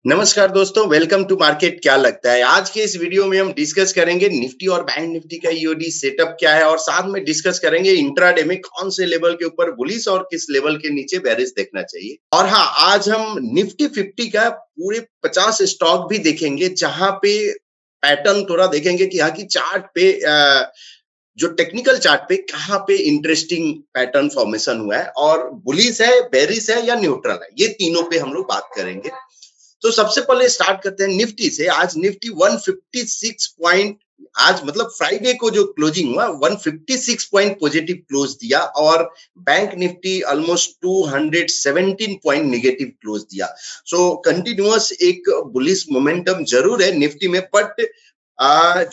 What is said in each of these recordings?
नमस्कार दोस्तों, welcome to market. क्या लगता है आज के इस वीडियो में हम डिस्कस करेंगे निफ्टी और बैंक निफ्टी का ईओडी सेटअप क्या है और साथ में डिस्कस करेंगे इंट्राडे में कौन से लेवल के ऊपर बुलिश और किस लेवल के नीचे बेरिश देखना चाहिए। और हाँ, आज हम निफ्टी 50 का पूरे 50 स्टॉक भी देखेंगे, जहां पे पैटर्न थोड़ा देखेंगे कि यहाँ की चार्ट पे जो टेक्निकल चार्ट पे कहाँ पे इंटरेस्टिंग पैटर्न फॉर्मेशन हुआ है और बुलिश है, बेरिश है या न्यूट्रल है, ये तीनों पे हम लोग बात करेंगे। तो सबसे पहले स्टार्ट करते हैं निफ्टी से। आज निफ्टी 156 पॉइंट, आज मतलब फ्राइडे को जो क्लोजिंग हुआ 156 पॉइंट पॉजिटिव क्लोज दिया और bank Nifty almost 217 point negative close दिया। सो कंटिन्यूअस एक बुलिश मोमेंटम जरूर है निफ्टी में, बट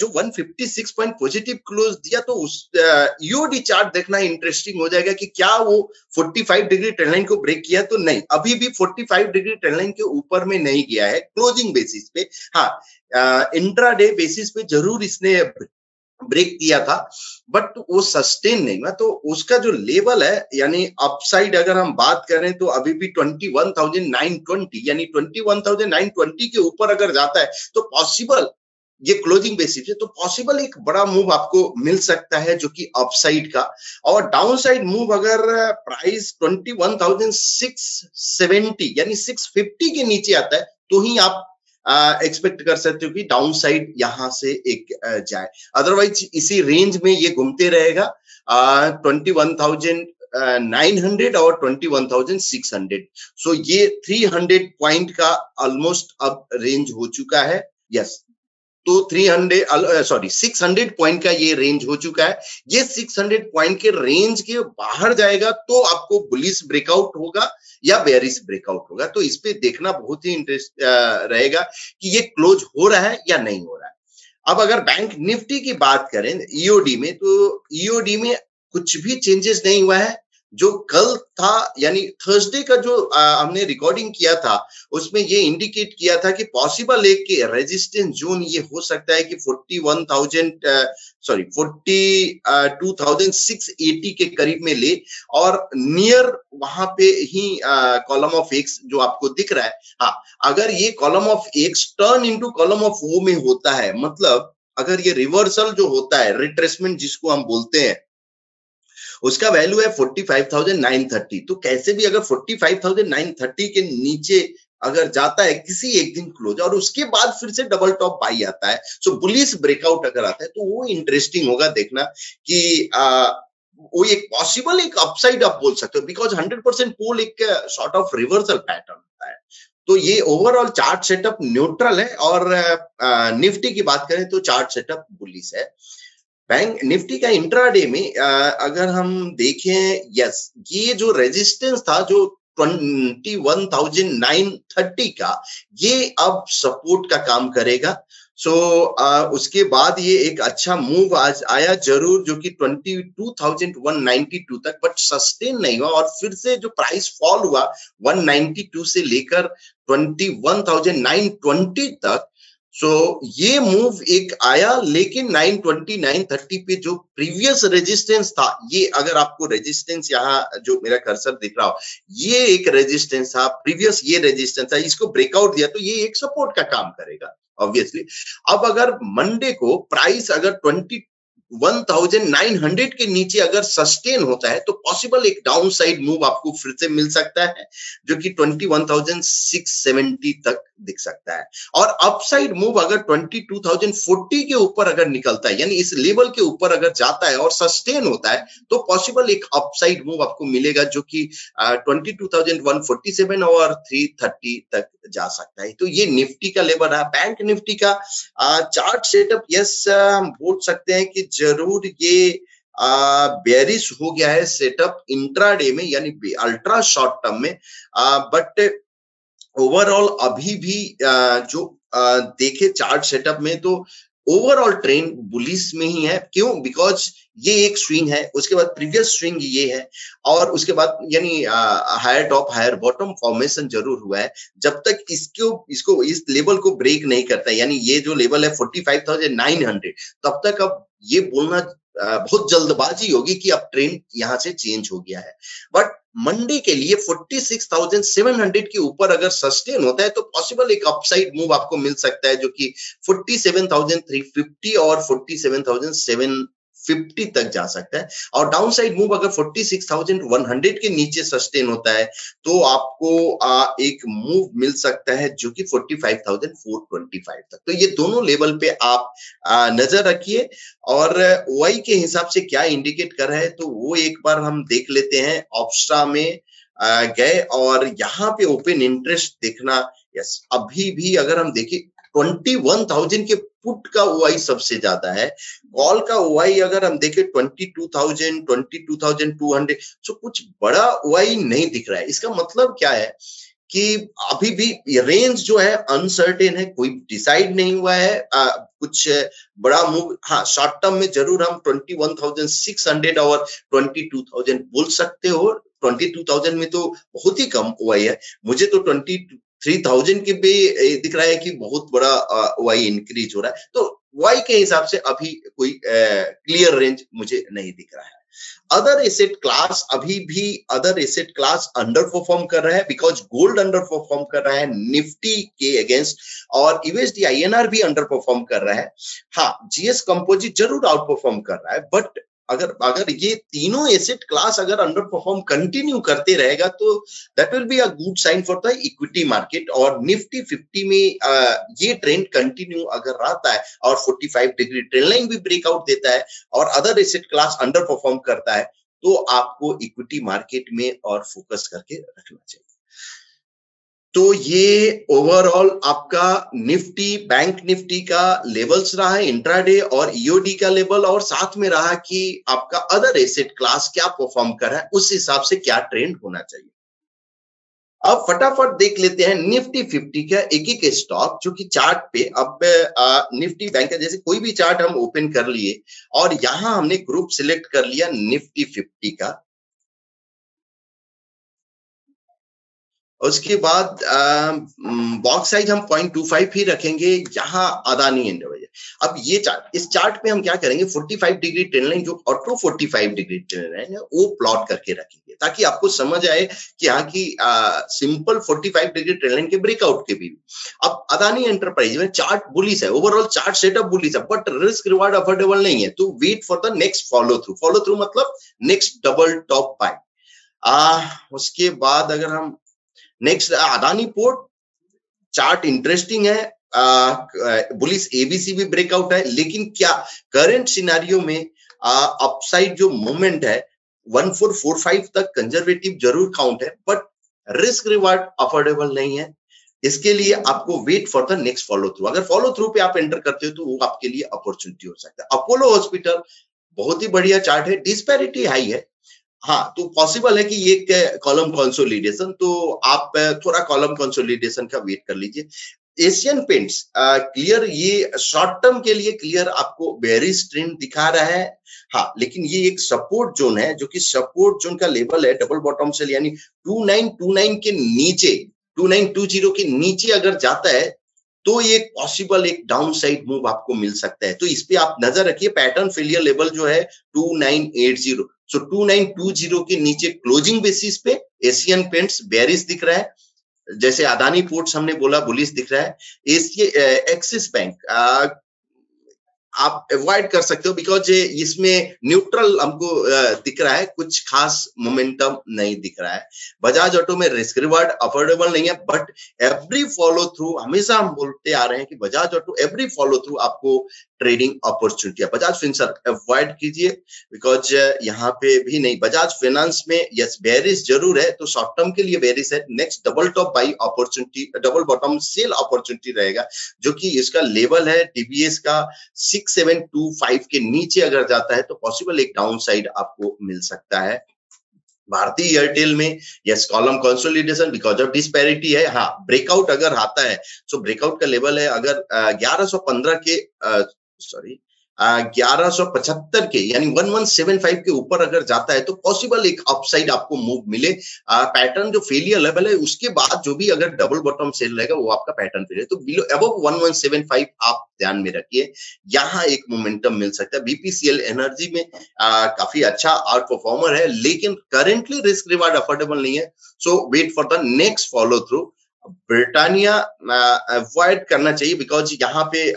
जो 156 पॉइंट पॉजिटिव क्लोज दिया तो उस ईओडी चार्ट देखना इंटरेस्टिंग हो जाएगा कि क्या वो 45 डिग्री ट्रेंड लाइन को ब्रेक किया। तो नहीं, अभी भी 45 डिग्री ट्रेंड लाइन के ऊपर में नहीं गया है क्लोजिंग बेसिस पे। हाँ, इंट्राडे बेसिस पे जरूर इसने ब्रेक किया था, बट वो सस्टेन नहीं हुआ। तो उसका जो लेवल है यानी अपसाइड अगर हम बात करें तो अभी भी 21,920 यानी 21,920 के ऊपर अगर जाता है तो पॉसिबल, ये क्लोजिंग बेसिस है तो पॉसिबल एक बड़ा मूव आपको मिल सकता है जो कि अपसाइड का। और डाउनसाइड मूव अगर प्राइस 21,670 यानी 650 के नीचे आता है तो ही आप एक्सपेक्ट कर सकते हो कि डाउनसाइड यहां से एक जाए। अदरवाइज इसी रेंज में ये घूमते रहेगा 21,900 और 21,600। सो ये 300 पॉइंट का ऑलमोस्ट अब रेंज हो चुका है। यस, तो 600 पॉइंट का ये रेंज हो चुका है। ये 600 पॉइंट के रेंज के बाहर जाएगा तो आपको बुलिश ब्रेकआउट होगा या बेयरिश ब्रेकआउट होगा। तो इस पे देखना बहुत ही इंटरेस्ट रहेगा कि ये क्लोज हो रहा है या नहीं हो रहा है। अब अगर बैंक निफ्टी की बात करें ईओडी में, तो ईओडी में कुछ भी चेंजेस नहीं हुआ है। जो कल था यानी थर्सडे का जो हमने रिकॉर्डिंग किया था उसमें ये इंडिकेट किया था कि पॉसिबल एक रेजिस्टेंस जोन ये हो सकता है कि 42,680 के करीब में ले और नियर वहां पे ही कॉलम ऑफ एक्स जो आपको दिख रहा है। हाँ, अगर ये column of X turn into column of O में होता है, मतलब अगर ये रिवर्सल जो होता है, रिट्रेसमेंट जिसको हम बोलते हैं, उसका वैल्यू है 45,930। तो कैसे भी अगर 45,930 के नीचे अगर जाता है किसी एक दिन क्लोज और उसके बाद फिर से डबल टॉप बाई आता है, सो बुलिश ब्रेकआउट अगर आता है तो वो इंटरेस्टिंग होगा देखना कि वो एक पॉसिबल एक अपसाइड आप बोल सकते हो, बिकॉज 100% पोल एक सॉर्ट ऑफ रिवर्सल पैटर्न होता है। तो ये ओवरऑल चार्ट सेटअप न्यूट्रल है और निफ्टी की बात करें तो चार्ट सेटअप बुलिश है। बैंक निफ्टी का इंट्राडे में अगर हम देखें, यस, ये जो रेजिस्टेंस था जो 21,930 का, ये अब सपोर्ट का काम करेगा। सो उसके बाद ये एक अच्छा मूव आज आया जरूर जो कि 22,192 तक, बट सस्टेन नहीं हुआ और फिर से जो प्राइस फॉल हुआ 192 से लेकर 21,920 तक। सो ये मूव एक आया, लेकिन 920 930 पे जो प्रीवियस रेजिस्टेंस था, ये अगर आपको रेजिस्टेंस यहाँ जो मेरा कर्सर दिख रहा हो, ये एक रेजिस्टेंस था प्रीवियस, ये रेजिस्टेंस था, इसको ब्रेकआउट दिया तो ये एक सपोर्ट का काम करेगा ऑब्वियसली। अब अगर मंडे को प्राइस अगर 21,900 के नीचे अगर सस्टेन होता है तो पॉसिबल एक डाउन साइड मूव आपको फिर से मिल सकता है जो कि 21,670 तक दिख सकता है। और अपसाइड मूव अगर 22,040 के ऊपर अगर निकलता है यानी इस लेवल के ऊपर अगर जाता है और सस्टेन होता है तो पॉसिबल एक अपसाइड मूव आपको मिलेगा जो कि 22,147 और 330 तक जा सकता है। तो ये निफ्टी का लेवल है। बैंक निफ्टी का चार्ट सेटअप, यस, हम बोल सकते हैं कि जरूर ये बेरिश हो गया है सेटअप इंट्राडे में यानी अल्ट्रा शॉर्ट टर्म में, बट ओवरऑल अभी भी जो देखे चार्ट सेटअप में तो ओवरऑल ट्रेंड बुलिश में ही है। क्यों? बिकॉज ये एक स्विंग है, उसके बाद प्रीवियस स्विंग ये है और उसके बाद यानी higher top higher bottom formation जरूर हुआ है। जब तक इसको इस लेवल को ब्रेक नहीं करता यानी ये जो लेवल है 45,900, तब तक अब ये बोलना बहुत जल्दबाजी होगी कि अब ट्रेंड यहां से चेंज हो गया है। बट मंडे के लिए 46,700 के ऊपर अगर सस्टेन होता है तो पॉसिबल एक अपसाइड मूव आपको मिल सकता है, जो कि 47,350 और 47,750 तक जा सकता है। और डाउनसाइड मूव अगर 46,100 के नीचे सस्टेन होता है तो आपको एक मूव मिल सकता है जो कि 45,425 तक। तो ये दोनों लेवल पे आप नजर रखिए, और वाई के हिसाब से क्या इंडिकेट कर रहा है तो वो एक बार हम देख लेते हैं। ऑप्स्ट्रा में गए और यहाँ पे ओपन इंटरेस्ट देखना, यस अभी भी अगर हम देखें 21,000 के पुट का ओआई सबसे ज्यादा है। कॉल का ओआई अगर हम देखें 22,000, 22,200, सो कुछ बड़ा ओआई नहीं दिख रहा है। इसका मतलब क्या है कि अभी भी रेंज जो है अनसर्टेन है, कोई डिसाइड नहीं हुआ है कुछ बड़ा मूव। हाँ, शॉर्ट टर्म में जरूर हम 21,600 और 22,000 बोल सकते हो। 22,000 में तो बहुत ही कम ओआई है, मुझे तो 23,000 के भी दिख रहा है कि बहुत बड़ा ओआई इंक्रीज हो रहा है। तो वाई के हिसाब से अभी कोई क्लियर रेंज मुझे नहीं दिख रहा है। अदर एसेट क्लास अभी भी other asset class under perform कर रहा है, बिकॉज गोल्ड अंडर परफॉर्म कर रहा है निफ्टी के अगेंस्ट, और यूएसडी आईएनआर भी अंडर परफॉर्म कर रहा है। हाँ, जीएस कंपोजिट जरूर आउट परफॉर्म कर रहा है, बट अगर ये तीनों एसेट क्लास अगर अंडर परफॉर्म कंटिन्यू करते रहेगा तो that will be a good sign for the equity market. और निफ्टी 50 में ये ट्रेंड कंटिन्यू अगर रहता है और 45 डिग्री ट्रेंड लाइन भी ब्रेकआउट देता है और other asset class under perform करता है तो आपको इक्विटी मार्केट में और फोकस करके रखना चाहिए। तो ये ओवरऑल आपका निफ्टी, बैंक निफ्टी का लेवल्स रहा है इंट्राडे और ईओडी का लेवल, और साथ में रहा कि आपका अदर एसेट क्लास क्या परफॉर्म कर रहा है, उस हिसाब से क्या ट्रेंड होना चाहिए। अब फटाफट देख लेते हैं निफ्टी 50 का एक एक स्टॉक जो कि चार्ट पे। अब निफ्टी बैंक का जैसे कोई भी चार्ट हम ओपन कर लिए और यहां हमने ग्रुप सिलेक्ट कर लिया निफ्टी 50 का। उसके बाद बॉक्स साइज हम 0.25 ही रखेंगे, यहाँ अदानी इंडिविजुअल। अब ये चार्ट, इस चार्ट पे हम क्या करेंगे 45 डिग्री ट्रेंड लाइन जो ऑटो 45 डिग्री ट्रेंड लाइन है वो प्लॉट करके रखेंगे ताकि आपको समझ आए कि यहाँ की सिंपल 45 डिग्री ट्रेंड लाइन के ब्रेकआउट के भी। अब अदानी एंटरप्राइज में चार्ट बुलिश है, ओवरऑल चार्ट सेटअप बुलिश है, बट रिस्क रिवार्ड अफोर्डेबल नहीं है, तो wait for the next follow through. Follow through मतलब नेक्स्ट डबल टॉप बाय। उसके बाद अगर हम next Adani port, chart interesting है, बुलिश एबीसी भी ब्रेकआउट है, लेकिन क्या करंट सिनेरियो में अपसाइड जो मूवमेंट है 1445 तक कंजर्वेटिव जरूर काउंट है, बट रिस्क रिवार्ड अफोर्डेबल नहीं है। इसके लिए आपको wait for the next follow through. अगर फॉलो थ्रू पे आप एंटर करते हो तो वो आपके लिए अपॉर्चुनिटी हो सकता है। अपोलो हॉस्पिटल बहुत ही बढ़िया चार्ट है, डिस्पैरिटी हाई है। हाँ, तो पॉसिबल है कि ये कॉलम कंसोलिडेशन, तो आप थोड़ा कॉलम कंसोलिडेशन का वेट कर लीजिए। एशियन पेंट्स क्लियर, ये शॉर्ट टर्म के लिए क्लियर आपको बेरिश ट्रेंड दिखा रहा है। हाँ, लेकिन ये एक सपोर्ट जोन है जो कि सपोर्ट जोन का लेवल है डबल बॉटम सेल, यानी 2929 के नीचे, 2920 के नीचे अगर जाता है तो ये पॉसिबल एक डाउन साइड मूव आपको मिल सकता है। तो इस पे आप नजर रखिए। पैटर्न फेलियर लेवल जो है 2980, सो 2920 के नीचे क्लोजिंग बेसिस पे एशियन पेंट्स बेरिश दिख रहा है, जैसे अदानी पोर्ट्स हमने बोला बुलिश दिख रहा है। एक्सिस बैंक आप अवॉइड कर सकते हो बिकॉज इसमें न्यूट्रल हमको दिख रहा है, कुछ खास मोमेंटम नहीं दिख रहा है। बजाज ऑटो में रिस्क रिवार्ड अफोर्डेबल नहीं है, बट एवरी फॉलो थ्रू, हमेशा हम बोलते आ रहे हैं कि Bajaj auto every follow through आपको ट्रेडिंग अपॉर्चुनिटी है। बजाज फिनसर्व अवॉइड कीजिए बिकॉज यहाँ पे भी नहीं। बजाज फाइनेंस में यस बेरिश जरूर है, तो शॉर्ट टर्म के लिए बेरिश है। Next double top buy opportunity, double bottom sell opportunity रहेगा, जो कि इसका लेवल है टीवीएस का 6725 के नीचे अगर जाता है तो पॉसिबल एक डाउन साइड आपको मिल सकता है। भारतीय एयरटेल में yes column consolidation because of disparity है। हाँ, ब्रेकआउट अगर आता है, सो ब्रेकआउट का लेवल है अगर 1115 के 1175 के यानी 1175 के ऊपर अगर जाता है तो पॉसिबल एक अपसाइड आपको मूव मिले। पैटर्न जो फेलियर लेवल है उसके बाद जो भी अगर डबल बॉटम सेल रहेगा वो आपका पैटर्न फेलियर, तो बिलो अबव 1175 आप ध्यान में रखिए, यहाँ एक मोमेंटम मिल सकता है। बीपीसीएल एनर्जी में काफी अच्छा आउट परफॉर्मर है, लेकिन करेंटली रिस्क रिवार्ड अफोर्डेबल नहीं है, so wait for the next follow through. Britannia avoid करना चाहिए बिकॉज यहाँ पे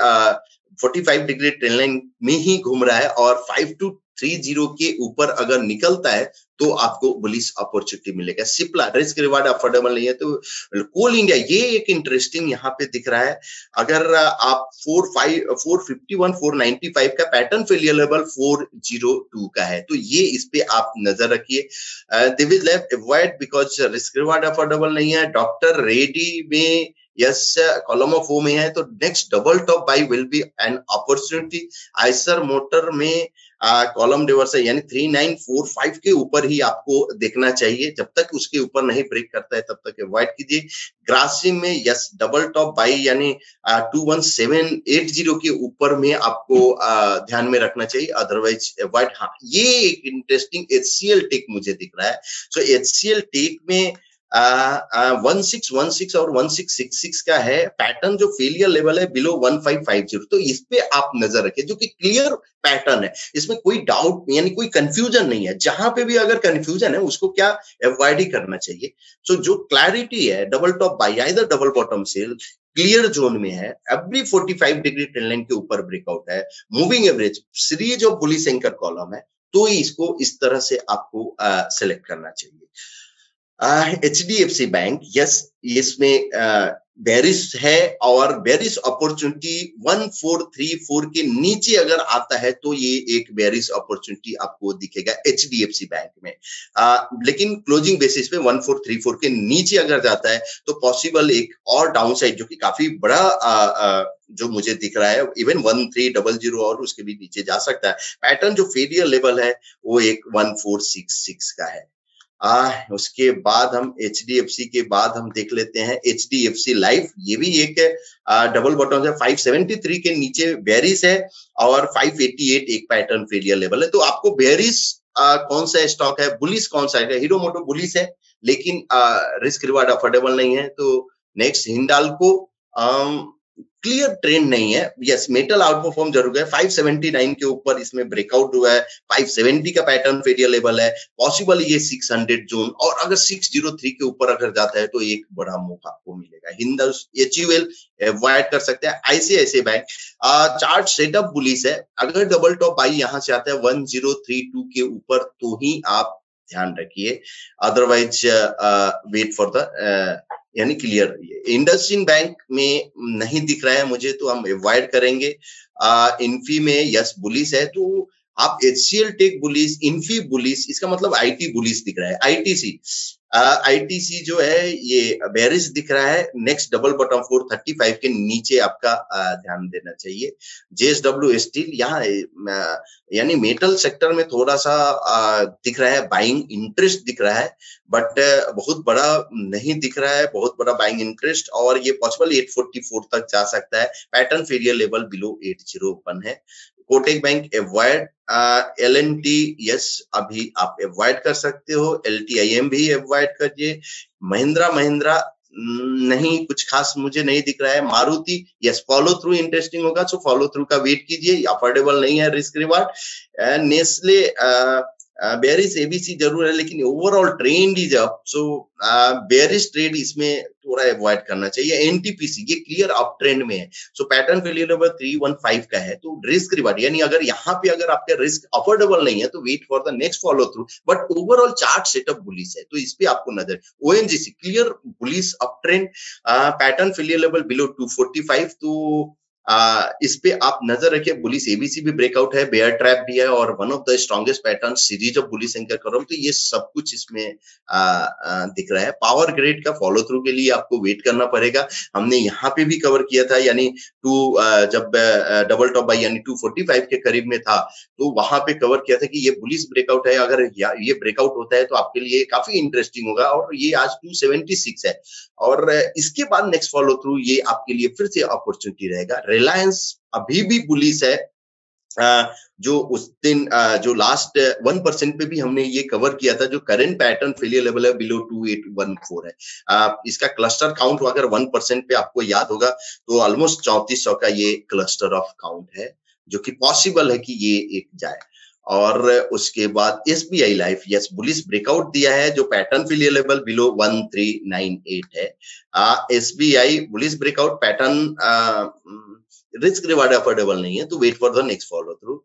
45 डिग्री ट्रेंड लाइन में ही घूम रहा है और 5230 के ऊपर अगर निकलता है तो आपको बुलिश अपॉर्चुनिटी मिलेगा। सिप्ला रिस्क रिवार्ड अफोर्डेबल नहीं है, तो कोल इंडिया ये एक इंटरेस्टिंग यहाँ पे दिख रहा है। अगर आप 451 495 का पैटर्न फेलियर लेवल 402 का है, तो ये इस पे आप नजर रखिए। Divij left avoid because risk reward affordable नहीं है। डॉक्टर रेड्डी में यस कॉलम ऑफ ओ में है, तो next double top by will be an opportunity. Eicher motor में कॉलम रिवर्स है, यानी 3945 के ऊपर ही आपको देखना चाहिए, जब तक उसके ऊपर नहीं ब्रेक करता है तब तक अवॉइड कीजिए। ग्रासिम में यस डबल टॉप बाई यानी 21780 के ऊपर में आपको ध्यान में रखना चाहिए, अदरवाइज अवॉइड। हाँ, ये एक इंटरेस्टिंग एचसीएल टेक मुझे दिख रहा है। सो एचसीएल टेक में 1616 और 1666 का है, पैटर्न जो फेलियर लेवल है बिलो 1550, तो इस पे आप नजर रखें, जो कि क्लियर पैटर्न है, इसमें कोई डाउट यानी कोई कंफ्यूजन नहीं है। जहां पे भी अगर कंफ्यूजन है उसको क्या अवॉइड ही करना चाहिए। सो जो क्लैरिटी है, डबल टॉप बाई या इधर double bottom sell clear zone में है, एवरी 45 डिग्री ट्रेंड लाइन के ऊपर ब्रेकआउट है, moving average series of bullish anchor column है, तो इसको इस तरह से आपको सेलेक्ट करना चाहिए। HDFC बैंक यस, इसमें बेरिश है और बेरिश अपॉर्चुनिटी 1434 के नीचे अगर आता है तो ये एक बेरिश अपॉर्चुनिटी आपको दिखेगा HDFC बैंक में। लेकिन क्लोजिंग बेसिस पे 1434 के नीचे अगर जाता है तो पॉसिबल एक और डाउनसाइड जो कि काफी बड़ा जो मुझे दिख रहा है, इवन 1300 और उसके भी नीचे जा सकता है। पैटर्न जो फेलियर लेवल है वो एक 1466 का है। उसके बाद हम HDFC के बाद हम देख लेते हैं HDFC लाइफ, ये भी एक डबल बॉटम है, 573 के नीचे बेरिश है और 588 एक पैटर्न फेलियर लेवल है। तो आपको बेरिश कौन सा स्टॉक है, बुलिश कौन सा है? हीरो मोटो बुलिश है, लेकिन रिस्क रिवार्ड अफोर्डेबल नहीं है। तो नेक्स्ट हिंडाल्को क्लियर ट्रेंड नहीं है। यस, मेटल आउट परफॉर्म जरूर है, 579 के ऊपर इसमें ब्रेकआउट हुआ है, 570 का पैटर्न फेलियर लेवल है, पॉसिबल ये 600 जोन, और अगर 603 के ऊपर अगर जाता है तो एक बड़ा मौका आपको मिलेगा। हिंदुस HUL अवॉइड कर सकते हैं। ICICI bank chart setup bullish है, अगर डबल टॉप बाई यहां से आता है 1032 के ऊपर तो ही आप ध्यान रखिए, अदरवाइज वेट फॉर द यानी क्लियर। इंडसइंड बैंक में नहीं दिख रहा है मुझे, तो हम अवॉइड करेंगे। इन्फी में यस बुलिश है, तो आप HCL tech bullish, Infy bullish, इसका मतलब IT बुलिश दिख रहा है। ITC जो है ये बेरिश दिख रहा है। नेक्स्ट डबल बॉटम 435 के नीचे आपका ध्यान देना चाहिए। JSW स्टील यहाँ यानी मेटल सेक्टर में थोड़ा सा दिख रहा है, बाइंग इंटरेस्ट दिख रहा है, बट बहुत बड़ा नहीं दिख रहा है, बहुत बड़ा बाइंग इंटरेस्ट, और ये पॉसिबल 844 तक जा सकता है। पैटर्न फेलियर लेवल बिलो 801 है। Kotak bank avoid. LNT yes, अभी आप अवॉइड कर सकते हो। LTIM भी अवॉइड करिए। महिंद्रा नहीं, कुछ खास मुझे नहीं दिख रहा है। Maruti yes, follow through interesting होगा, सो फॉलो थ्रू का वेट कीजिए, अफोर्डेबल नहीं है risk reward. Nestle bearish ABC जरूर है, लेकिन overall trend is up, so bearish trade इसमें थोड़ा अवॉइड करना चाहिए। NTPC ये क्लियर अप ट्रेंड में है, सो पैटर्न फेलियर लेवल 315 का है, तो रिस्क रिवार्ड यानी अगर यहाँ पे अगर आपके रिस्क अफोर्डेबल नहीं है तो wait for the next follow through, but overall chart setup bullish है, तो इस पे आपको नजर। ONGC clear bullish up trend, pattern failure level below 245, तो इस पे आप नजर रखिए। बुलिश ABC भी ब्रेकआउट है, बेयर ट्रैप भी है, और one of the strongest pattern series of bullish anchor column, तो ये सब कुछ इसमें दिख रहा है। पावर ग्रेड का फॉलो थ्रू के लिए आपको वेट करना पड़ेगा। हमने यहाँ पे भी कवर किया था, यानी जब डबल टॉप बाई यानी 245 के करीब में था, तो वहां पे कवर किया था कि ये बुलिश ब्रेकआउट है, अगर ये ब्रेकआउट होता है तो आपके लिए काफी इंटरेस्टिंग होगा, और ये आज 276 है, और इसके बाद नेक्स्ट फॉलो थ्रू ये आपके लिए फिर से अपॉर्चुनिटी रहेगा। रिलायंस अभी भी बुलिश है, जो उस दिन जो लास्ट 1% पे भी हमने ये कवर किया था, जो करंट पैटर्न फेलियर लेवल है बिलो 2814 है। इसका क्लस्टर काउंट अगर 1% पे आपको याद होगा तो ऑलमोस्ट 3400 का ये क्लस्टर ऑफ काउंट है, जो कि पॉसिबल है कि ये एक जाए। और उसके बाद SBI life yes bullish breakout दिया है, जो पैटर्न फेलियर लेवल बिलो 1398 है। SBI bullish breakout pattern risk reward affordable नहीं है, तो wait for the next follow through.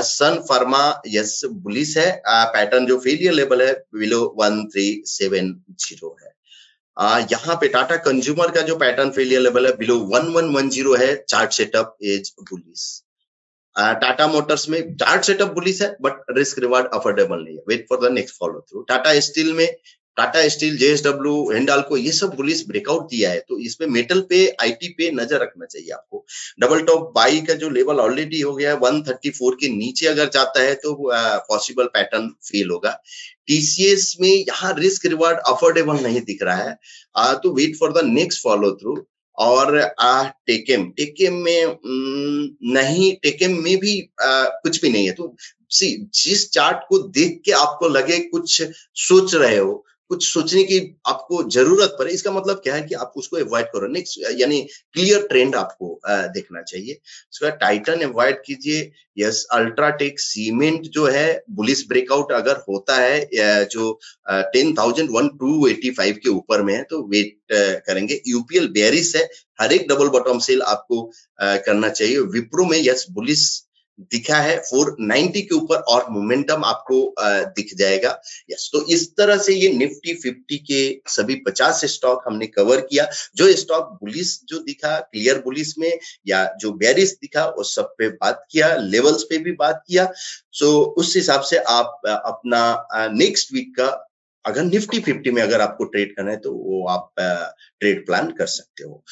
Sun pharma yes bullish है, पैटर्न जो फेलियर लेवल है बिलो 1370 है। यहाँ पे टाटा कंज्यूमर का जो पैटर्न फेलियर लेवल है बिलो 1110 है, chart setup is bullish. Tata motors में चार्ट सेटअप बुलिश है बट रिस्क रिवार्ड अफोर्डेबल नहीं है, wait for the next follow through. Tata steel में टाटा स्टील, जेएसडब्ल्यू, हिंडाल्को ये सब बुलिश ब्रेकआउट दिया है, तो इसमें मेटल पे, आईटी पे नजर रखना चाहिए आपको। डबल टॉप बाई का जो लेवल ऑलरेडी हो गया है 134 के नीचे अगर जाता है तो पॉसिबल पैटर्न फेल होगा। टीसीएस में यहाँ रिस्क रिवार्ड अफोर्डेबल नहीं दिख रहा है, तो wait for the next follow through. और टेकेम में नहीं, टेकेम में भी कुछ भी नहीं है। तो सी जिस चार्ट को देख के आपको लगे कुछ सोच रहे हो, कुछ सोचने की आपको जरूरत पड़े, इसका मतलब क्या है कि आप उसको अवॉइड करो। नेक्स्ट यानी क्लियर ट्रेंड आपको देखना चाहिए। उसका टाइटन अवॉइड कीजिए। यस अल्ट्राटेक सीमेंट जो है बुलिश ब्रेकआउट अगर होता है जो 10,285 के ऊपर में है तो वेट करेंगे। यूपीएल बेयरिश है, हर एक डबल बॉटम सेल आपको करना चाहिए। विप्रो में यस बुलिश दिखा है 490 के ऊपर और मोमेंटम आपको दिख जाएगा। यस, तो इस तरह से ये निफ्टी 50 के सभी 50 स्टॉक हमने कवर किया। जो स्टॉक बुलिश जो दिखा क्लियर बुलिश में या जो बेरिश दिखा उस सब पे बात किया, लेवल्स पे भी बात किया। सो उस हिसाब से आप अपना नेक्स्ट वीक का अगर निफ्टी 50 में अगर आपको ट्रेड करना है तो वो आप ट्रेड प्लान कर सकते हो।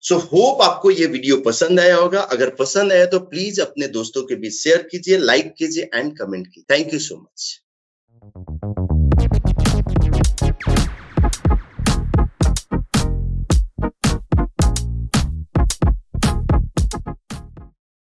सो होप आपको ये वीडियो पसंद आया होगा। अगर पसंद आया तो प्लीज अपने दोस्तों के बीच शेयर कीजिए, लाइक कीजिए एंड कमेंट कीजिए। Thank you so much.